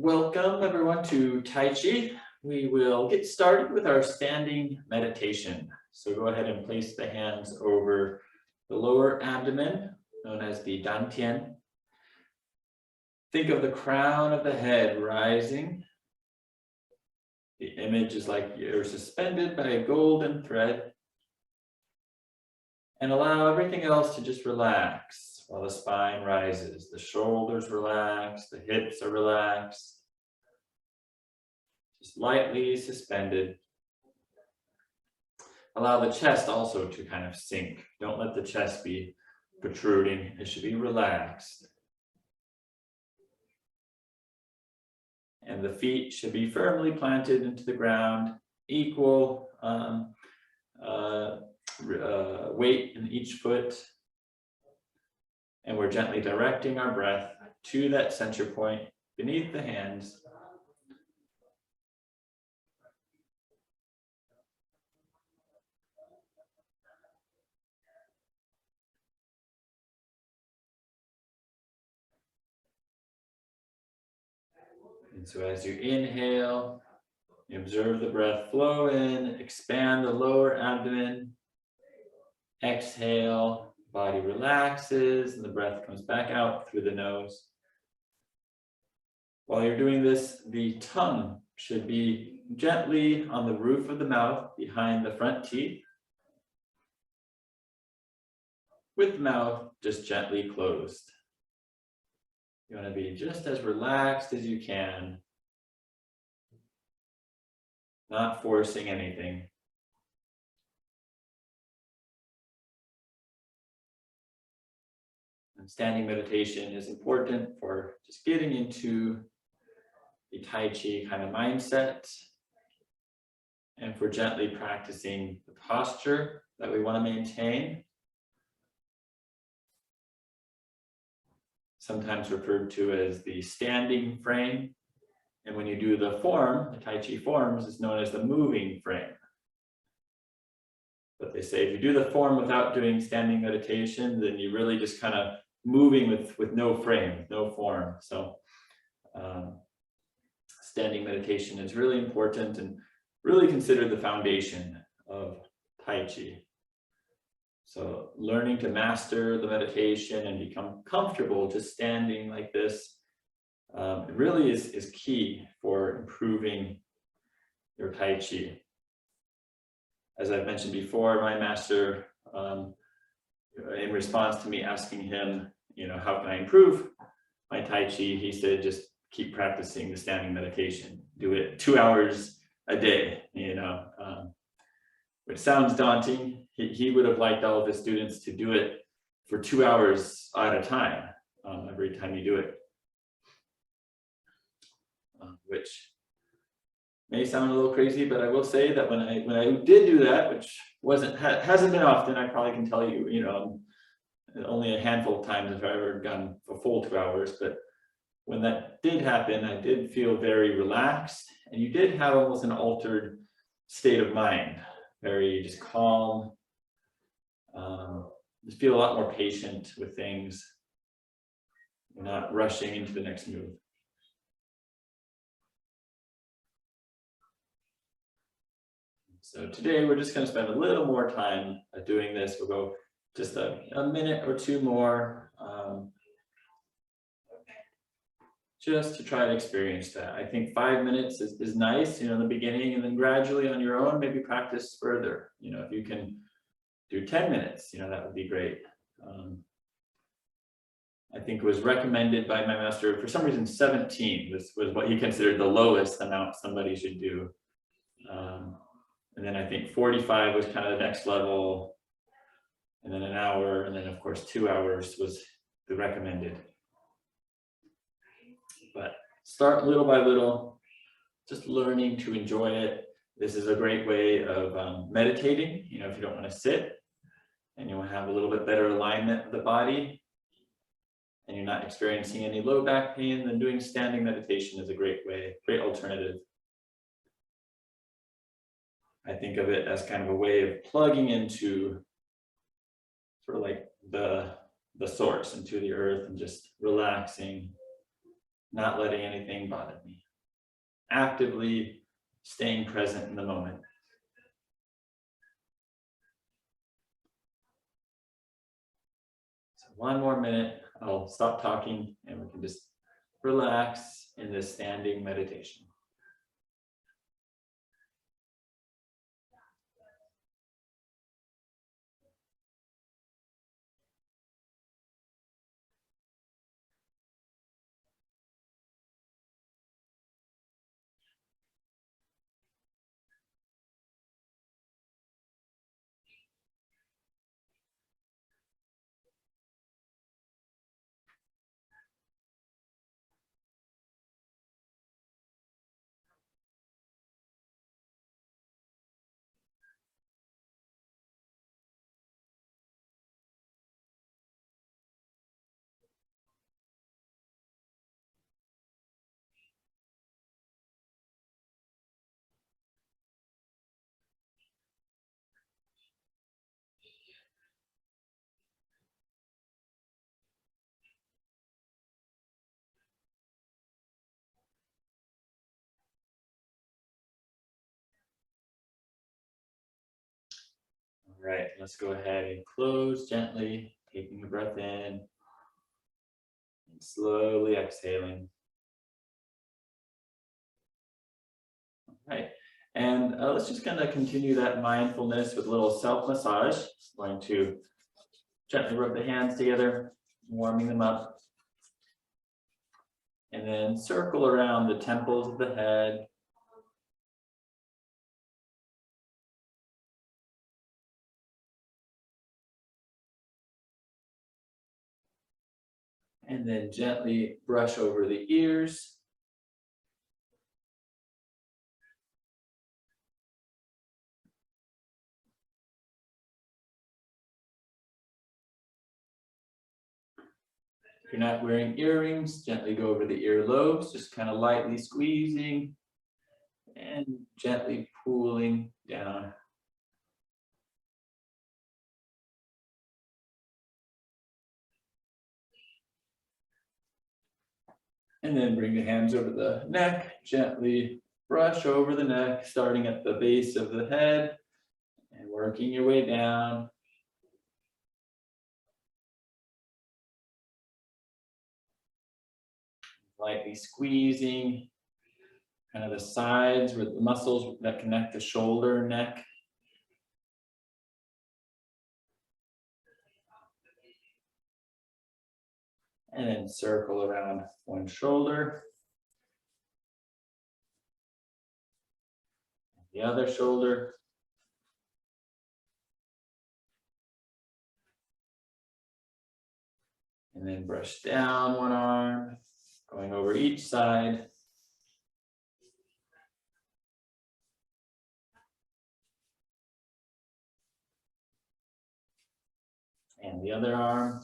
Welcome everyone to Tai Chi. We will get started with our standing meditation. So go ahead and place the hands over the lower abdomen, known as the Dantian. Think of the crown of the head rising. The image is like you're suspended by a golden thread. And allow everything else to just relax while the spine rises. The shoulders relax, the hips are relaxed. Just lightly suspended. Allow the chest also to kind of sink. Don't let the chest be protruding. It should be relaxed. And the feet should be firmly planted into the ground, equal weight in each foot. And we're gently directing our breath to that center point beneath the hands. And so as you inhale, you observe the breath flow in, expand the lower abdomen. Exhale, body relaxes, and the breath comes back out through the nose. While you're doing this, the tongue should be gently on the roof of the mouth behind the front teeth, with the mouth just gently closed. You want to be just as relaxed as you can, not forcing anything. And standing meditation is important for just getting into the Tai Chi kind of mindset, and for gently practicing the posture that we want to maintain. Sometimes referred to as the standing frame. And when you do the form, the Tai Chi forms, is known as the moving frame. But they say if you do the form without doing standing meditation, then you're really just kind of moving with no frame, no form. So standing meditation is really important and really considered the foundation of Tai Chi. So learning to master the meditation and become comfortable just standing like this really is key for improving your Tai Chi. As I've mentioned before, my master, in response to me asking him, how can I improve my Tai Chi, he said, just keep practicing the standing meditation. Do it 2 hours a day, which sounds daunting. He would have liked all of his students to do it for 2 hours at a time, every time you do it. Which may sound a little crazy, but I will say that when I did do that, which hasn't been often, I probably can tell you, only a handful of times have I ever gone a full 2 hours, but when that did happen, I did feel very relaxed, and you did have almost an altered state of mind, very just calm, just feel a lot more patient with things. You're not rushing into the next move. So today we're just going to spend a little more time doing this. We'll go just a minute or two more, just to try to experience that. I think 5 minutes is nice, in the beginning, and then gradually on your own, maybe practice further. If you can do 10 minutes, that would be great. I think it was recommended by my master, for some reason 17 was what he considered the lowest amount somebody should do. And then I think 45 was kind of the next level, and then an hour, and then of course 2 hours was the recommended. But start little by little, just learning to enjoy it. This is a great way of meditating, if you don't want to sit and you want to have a little bit better alignment of the body and you're not experiencing any low back pain, then doing standing meditation is a great alternative. I think of it as kind of a way of plugging into sort of like the source, into the earth, and just relaxing not letting anything bother me. Actively staying present in the moment. So one more minute, I'll stop talking and we can just relax in this standing meditation. All right, let's go ahead and close gently, taking a breath in and slowly exhaling. All right, and let's just kind of continue that mindfulness with a little self-massage. Going to gently rub the hands together, warming them up. And then circle around the temples of the head. And then gently brush over the ears. If you're not wearing earrings, gently go over the earlobes, just kind of lightly squeezing and gently pulling down. And then bring the hands over the neck, gently brush over the neck, starting at the base of the head and working your way down. Lightly squeezing kind of the sides with the muscles that connect the shoulder and neck. And then circle around one shoulder. The other shoulder. And then brush down one arm, going over each side. And the other arm.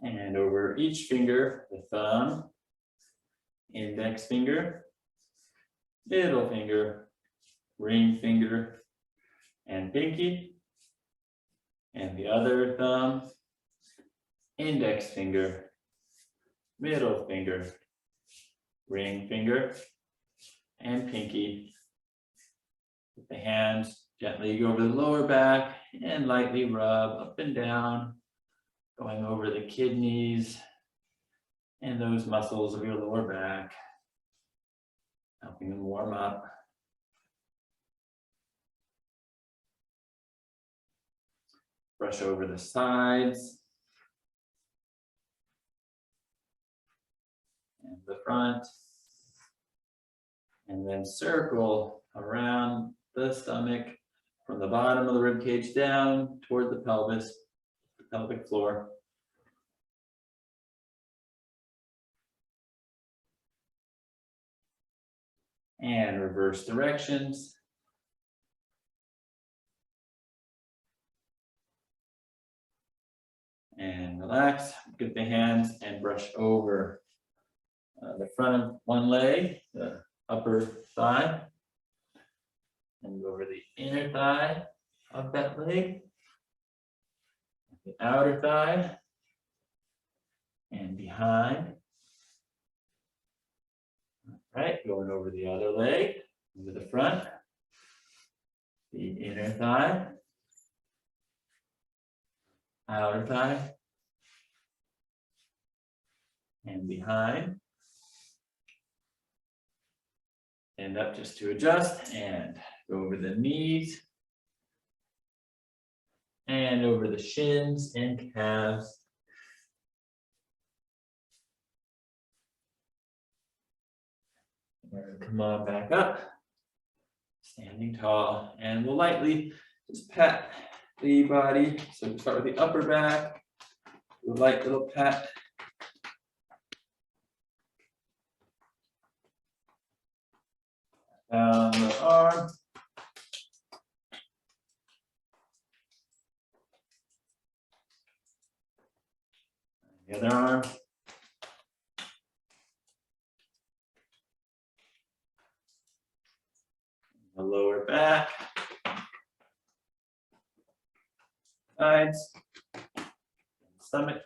And over each finger, the thumb, index finger, middle finger, ring finger, and pinky. And the other thumb, index finger, middle finger, ring finger, and pinky. With the hands, gently go over the lower back and lightly rub up and down, going over the kidneys and those muscles of your lower back, helping them warm up. Brush over the sides and the front, and then circle around the stomach from the bottom of the rib cage down toward the pelvis, the pelvic floor. And reverse directions. And relax, get the hands and brush over the front of one leg, the upper thigh, and go over the inner thigh, of that leg. The outer thigh and behind. All right, going over the other leg, over the front, the inner thigh, outer thigh, and behind. Stand up just to adjust and go over the knees and over the shins and calves. Come on back up, standing tall, and we'll lightly just pat the body. So we start with the upper back, a light little pat. Down the arm. The other arm. The lower back. Sides. Stomach.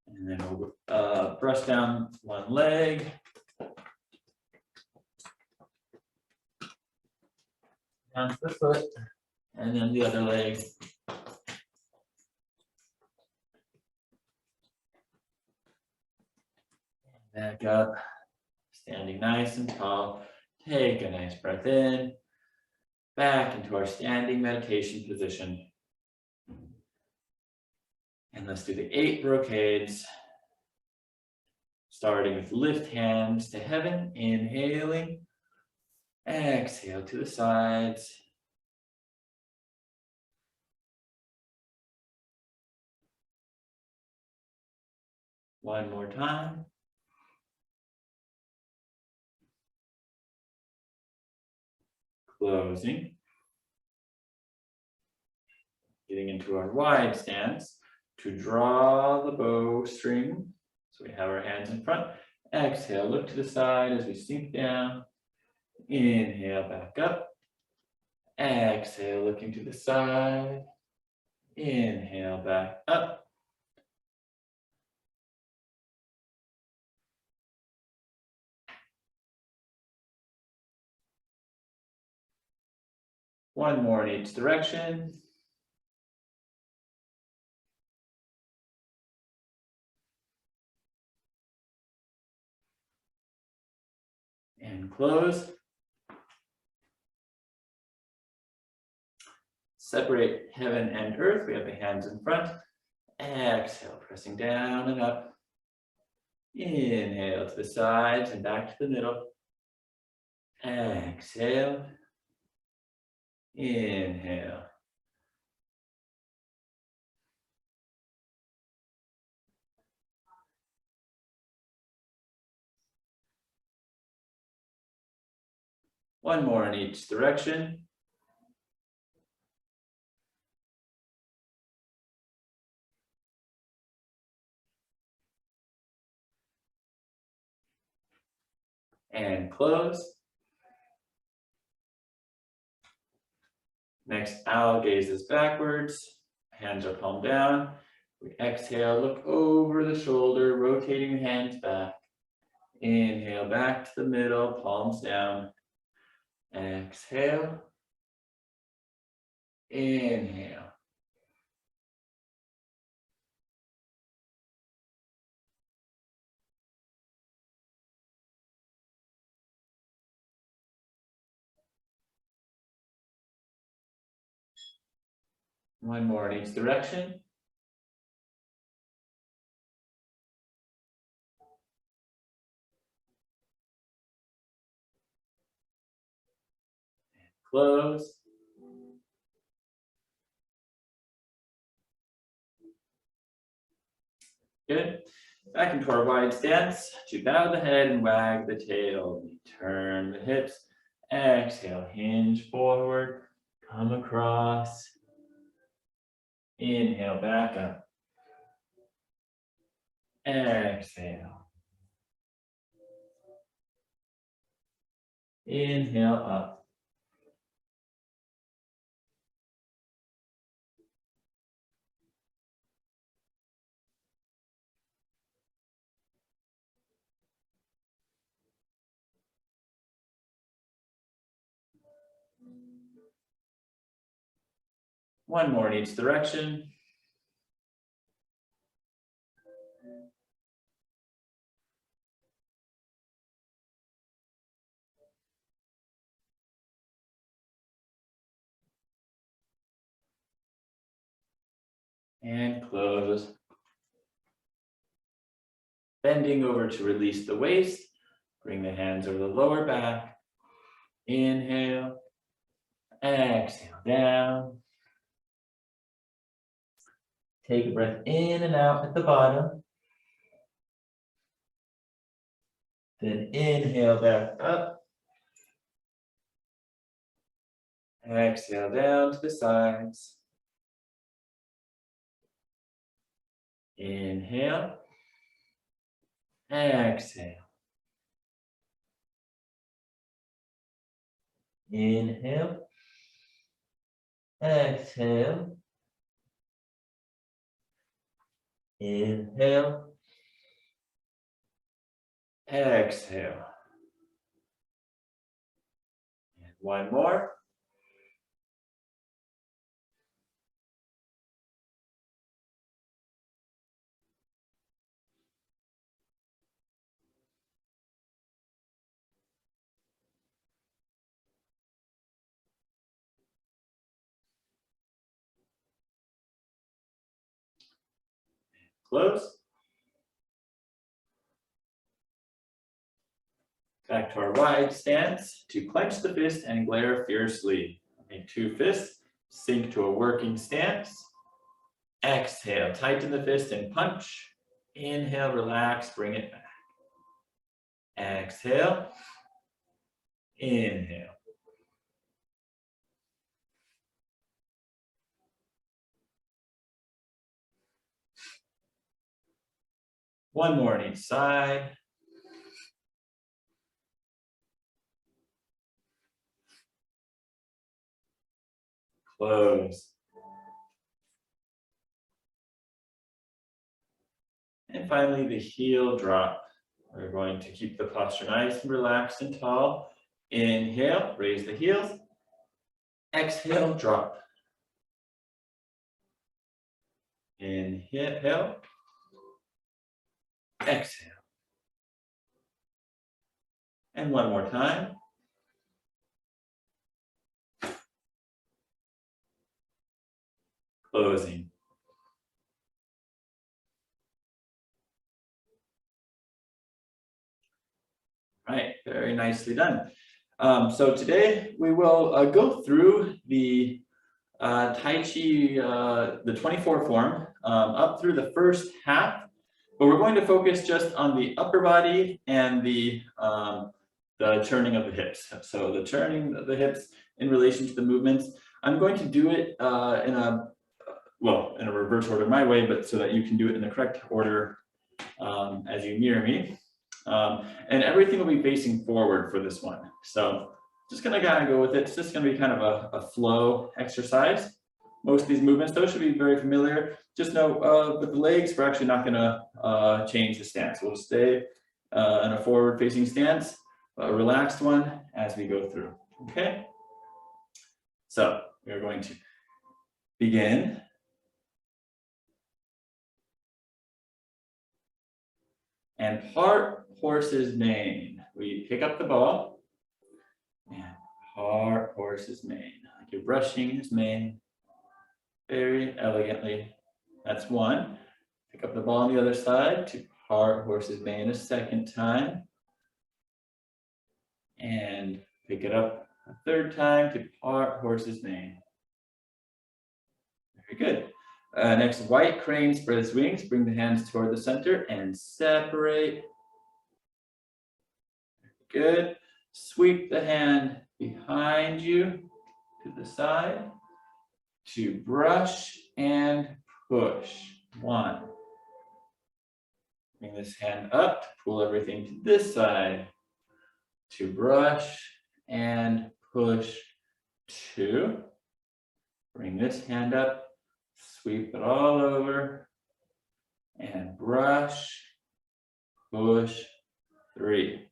And then we'll brush down one leg. Down to the foot. And then the other leg. Back up, standing nice and tall. Take a nice breath in, back into our standing meditation position. And let's do the 8 brocades. Starting with lift hands to heaven, inhaling. Exhale to the sides. One more time. Closing. Getting into our wide stance to draw the bowstring. So we have our hands in front. Exhale, look to the side as we sink down. Inhale, back up. Exhale, looking to the side. Inhale, back up. One more in each direction. And close. Separate heaven and earth. We have the hands in front. Exhale, pressing down and up. Inhale to the sides and back to the middle. Exhale. Inhale. One more in each direction. And close. Next, owl gazes backwards. Hands are palm down. We exhale, look over the shoulder, rotating the hands back. Inhale, back to the middle, palms down. Exhale. Inhale. One more in each direction. Close. Good. Back into our wide stance. To bow the head and wag the tail. Turn the hips. Exhale, hinge forward. Come across. Inhale, back up. Exhale. Inhale up. One more in each direction. And close. Bending over to release the waist. Bring the hands over the lower back. Inhale. Exhale down. Take a breath in and out at the bottom. Then inhale back up. Exhale down to the sides. Inhale. Exhale. Inhale. Exhale. Inhale. Exhale. And one more. Close. Back to our wide stance to clench the fist and glare fiercely. Make two fists, sink to a working stance. Exhale, tighten the fist and punch. Inhale, relax, bring it back. Exhale. Inhale. One more on each side. Close. And finally, the heel drop. We're going to keep the posture nice and relaxed and tall. Inhale, raise the heels. Exhale, drop. Inhale. Exhale. And one more time. Closing. Right, very nicely done. So today we will go through the Tai Chi, the 24 form, up through the first half, but we're going to focus just on the upper body and the turning of the hips. So the turning of the hips in relation to the movements. I'm going to do it in a reverse order my way, but so that you can do it in the correct order as you near me. And everything will be facing forward for this one. So just gonna kind of go with it. It's just gonna be kind of a flow exercise. Most of these movements, those should be very familiar. Just know with the legs, we're actually not gonna change the stance. We'll stay in a forward facing stance, a relaxed one as we go through, okay? So we're going to begin. And heart, horse's mane. We pick up the ball and heart, horse's mane. Like you're brushing his mane very elegantly. That's one. Pick up the ball on the other side to heart, horse's mane a second time. And pick it up a third time to heart, horse's mane. Very good. Next, white crane spreads wings. Bring the hands toward the center and separate. Good. Sweep the hand behind you to the side to brush and push. One. Bring this hand up to pull everything to this side to brush and push. Two. Bring this hand up, sweep it all over and brush, push. Three.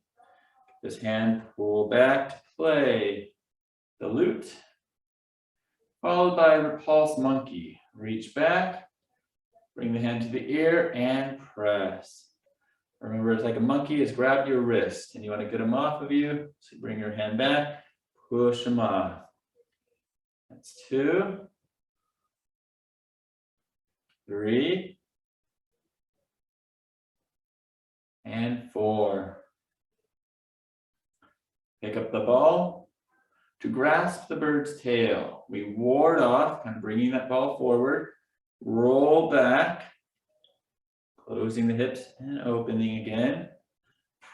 This hand pull back to play the lute. followed by repulse monkey. Reach back, bring the hand to the ear and press. Remember, it's like a monkey is grab your wrist and you want to get them off of you. So bring your hand back, push them off. That's 2, 3, and 4. Pick up the ball. To grasp the bird's tail, we ward off, kind of bringing that ball forward, roll back, closing the hips and opening again.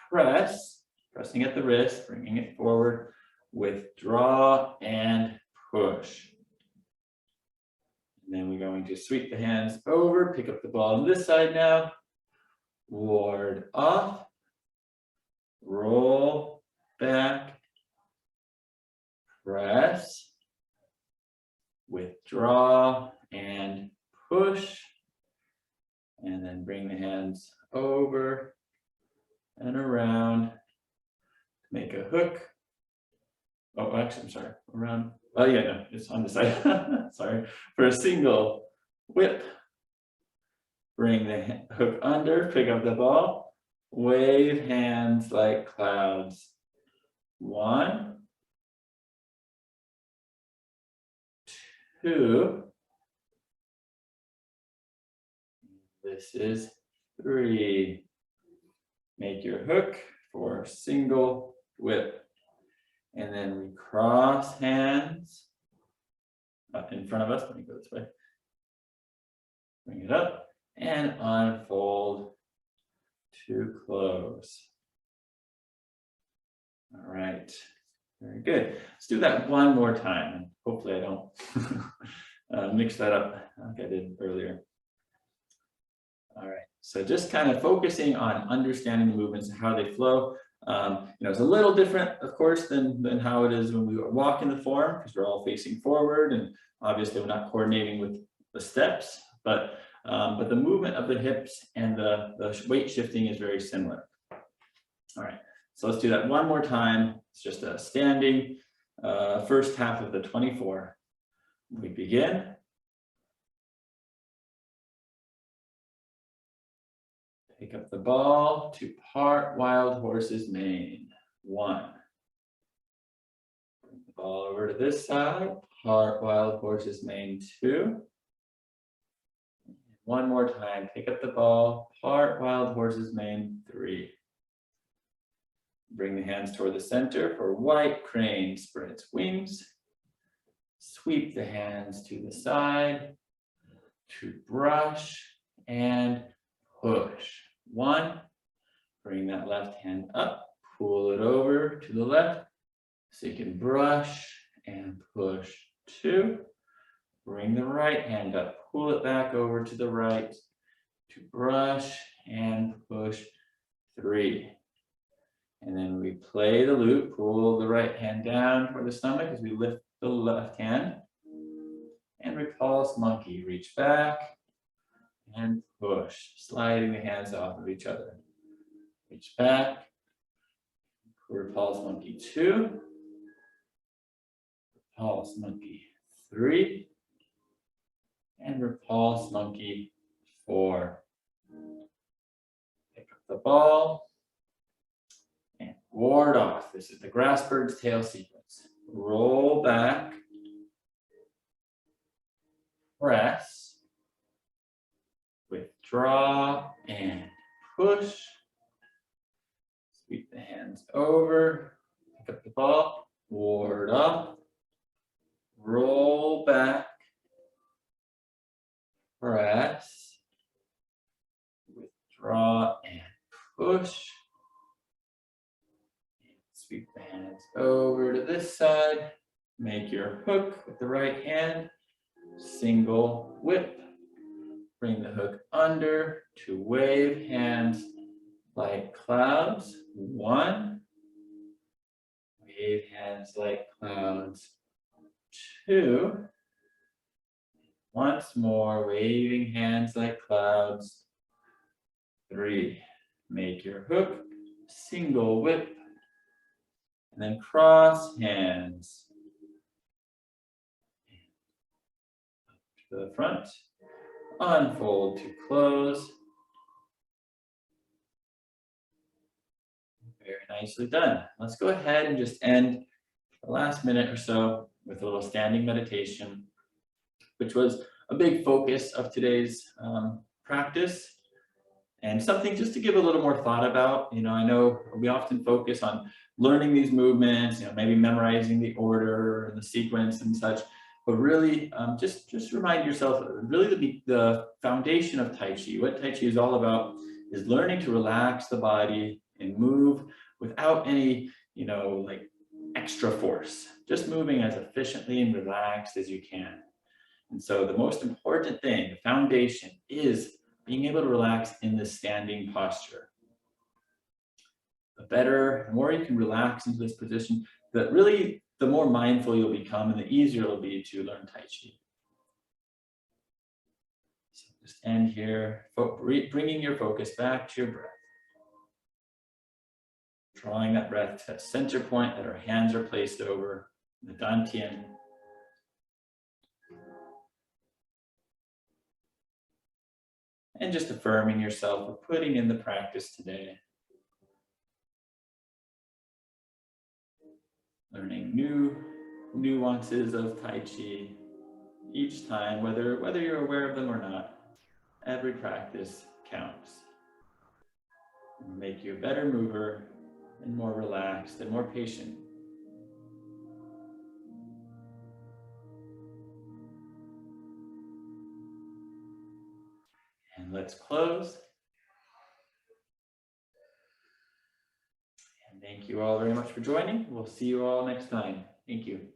Press, pressing at the wrist, bringing it forward, withdraw and push. And then we're going to sweep the hands over, pick up the ball on this side now, ward off, roll back, press, withdraw and push, and then bring the hands over and around, make a hook. Oh, actually, I'm sorry, around. Oh yeah, no, it's on the side. Sorry. For a single whip, bring the hook under, pick up the ball, wave hands like clouds. 1, 2. This is 3. Make your hook for single whip. And then we cross hands up in front of us. Let me go this way. Bring it up and unfold to close. All right, very good. Let's do that one more time. And hopefully I don't mix that up like I did earlier. All right, so just kind of focusing on understanding the movements and how they flow. It's a little different, of course, than how it is when we walk in the form, because we're all facing forward, and obviously we're not coordinating with the steps, but the movement of the hips and the weight shifting is very similar. All right, so let's do that one more time. It's just a standing first half of the 24. We begin. Pick up the ball to part wild horse's mane. 1. Bring the ball over to this side, part wild horse's mane. 2. One more time, pick up the ball, part wild horse's mane. 3. Bring the hands toward the center for white crane spreads wings. Sweep the hands to the side to brush and push. 1, bring that left hand up, pull it over to the left so you can brush and push. 2, bring the right hand up, pull it back over to the right to brush and push. 3. And then we play the loop, pull the right hand down toward the stomach as we lift the left hand. And repulse monkey, reach back and push, sliding the hands off of each other. Reach back, repulse monkey. 2, repulse monkey. 3, and repulse monkey. 4. Pick up the ball and ward off. This is the grass bird's tail sequence. Roll back, press, withdraw and push. Sweep the hands over, pick up the ball, ward up, roll back, press, withdraw and push. Sweep the hands over to this side, make your hook with the right hand, single whip. Bring the hook under to wave hands like clouds. 1, wave hands like clouds. 2, once more, waving hands like clouds. 3, make your hook, single whip, and then cross hands. to the front, unfold to close. Very nicely done. Let's go ahead and just end the last minute or so with a little standing meditation, which was a big focus of today's practice, and something just to give a little more thought about. I know we often focus on learning these movements, maybe memorizing the order and the sequence and such, but really just remind yourself, really the foundation of Tai Chi, what Tai Chi is all about is learning to relax the body and move without any, like extra force, just moving as efficiently and relaxed as you can. And so the most important thing, the foundation, is being able to relax in the standing posture. The more you can relax into this position, the more mindful you'll become and the easier it'll be to learn Tai Chi. So just end here, bringing your focus back to your breath. Drawing that breath to that center point that our hands are placed over, the Dantian. And just affirming yourself or putting in the practice today. Learning new nuances of Tai Chi each time, whether you're aware of them or not. Every practice counts. It'll make you a better mover and more relaxed and more patient. And let's close. And thank you all very much for joining. We'll see you all next time. Thank you.